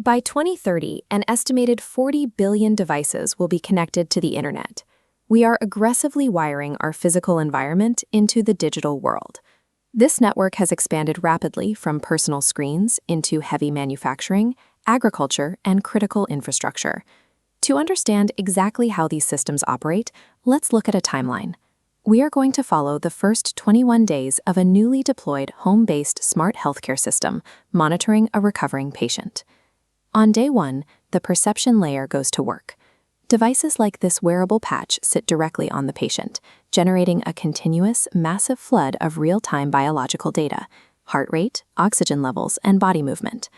By 2030, an estimated 40 billion devices will be connected to the internet. We are aggressively wiring our physical environment into the digital world. This network has expanded rapidly from personal screens into heavy manufacturing, agriculture, and critical infrastructure. To understand exactly how these systems operate, let's look at a timeline. We are going to follow the first 21 days of a newly deployed home-based smart healthcare system monitoring a recovering patient. On day 1, the perception layer goes to work. Devices like this wearable patch sit directly on the patient, generating a continuous, massive flood of real-time biological data: heart rate, oxygen levels, and body movement.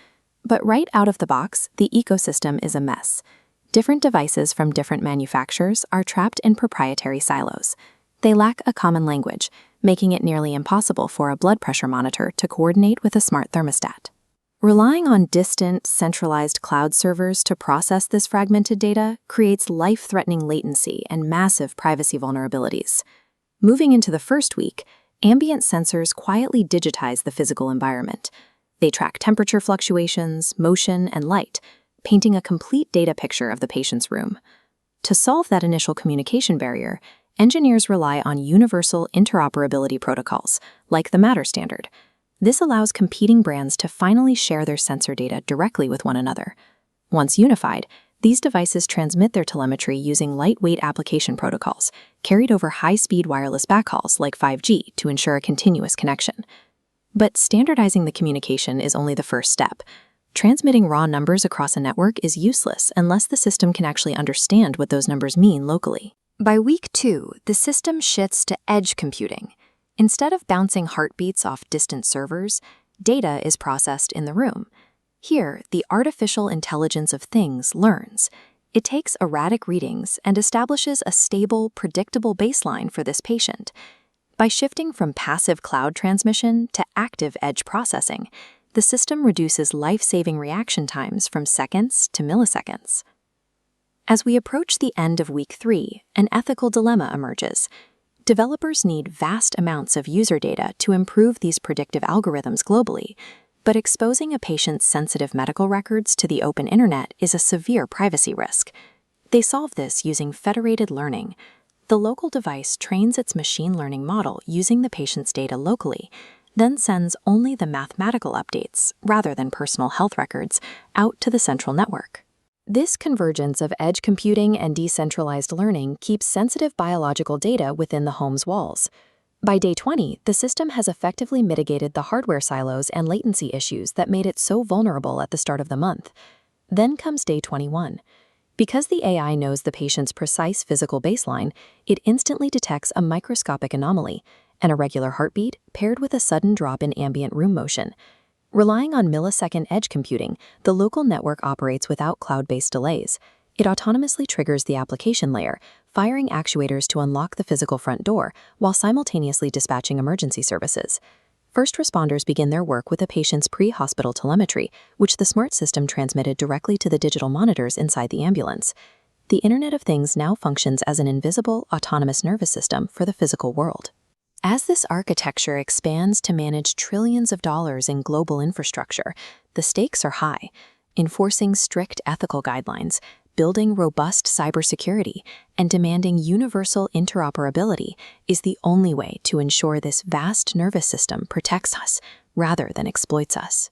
But right out of the box, the ecosystem is a mess. Different devices from different manufacturers are trapped in proprietary silos. They lack a common language, making it nearly impossible for a blood pressure monitor to coordinate with a smart thermostat. Relying on distant, centralized cloud servers to process this fragmented data creates life-threatening latency and massive privacy vulnerabilities. Moving into the first week, ambient sensors quietly digitize the physical environment. They track temperature fluctuations, motion, and light, painting a complete data picture of the patient's room. To solve that initial communication barrier, engineers rely on universal interoperability protocols, like the Matter standard. This allows competing brands to finally share their sensor data directly with one another. Once unified, these devices transmit their telemetry using lightweight application protocols, carried over high-speed wireless backhauls like 5G to ensure a continuous connection. But standardizing the communication is only the first step. Transmitting raw numbers across a network is useless unless the system can actually understand what those numbers mean locally. By week 2, the system shifts to edge computing. Instead of bouncing heartbeats off distant servers, data is processed in the room. Here, the artificial intelligence of things learns. It takes erratic readings and establishes a stable, predictable baseline for this patient. By shifting from passive cloud transmission to active edge processing, the system reduces life-saving reaction times from seconds to milliseconds. As we approach the end of week 3, an ethical dilemma emerges. Developers need vast amounts of user data to improve these predictive algorithms globally, but exposing a patient's sensitive medical records to the open internet is a severe privacy risk. They solve this using federated learning. The local device trains its machine learning model using the patient's data locally, then sends only the mathematical updates, rather than personal health records, out to the central network. This convergence of edge computing and decentralized learning keeps sensitive biological data within the home's walls. By day 20, the system has effectively mitigated the hardware silos and latency issues that made it so vulnerable at the start of the month. Then comes day 21. Because the AI knows the patient's precise physical baseline, it instantly detects a microscopic anomaly, an irregular heartbeat paired with a sudden drop in ambient room motion. Relying on millisecond edge computing, the local network operates without cloud-based delays. It autonomously triggers the application layer, firing actuators to unlock the physical front door while simultaneously dispatching emergency services. First responders begin their work with a patient's pre-hospital telemetry, which the smart system transmitted directly to the digital monitors inside the ambulance. The Internet of Things now functions as an invisible, autonomous nervous system for the physical world. As this architecture expands to manage trillions of dollars in global infrastructure, the stakes are high. Enforcing strict ethical guidelines, building robust cybersecurity, and demanding universal interoperability is the only way to ensure this vast nervous system protects us rather than exploits us.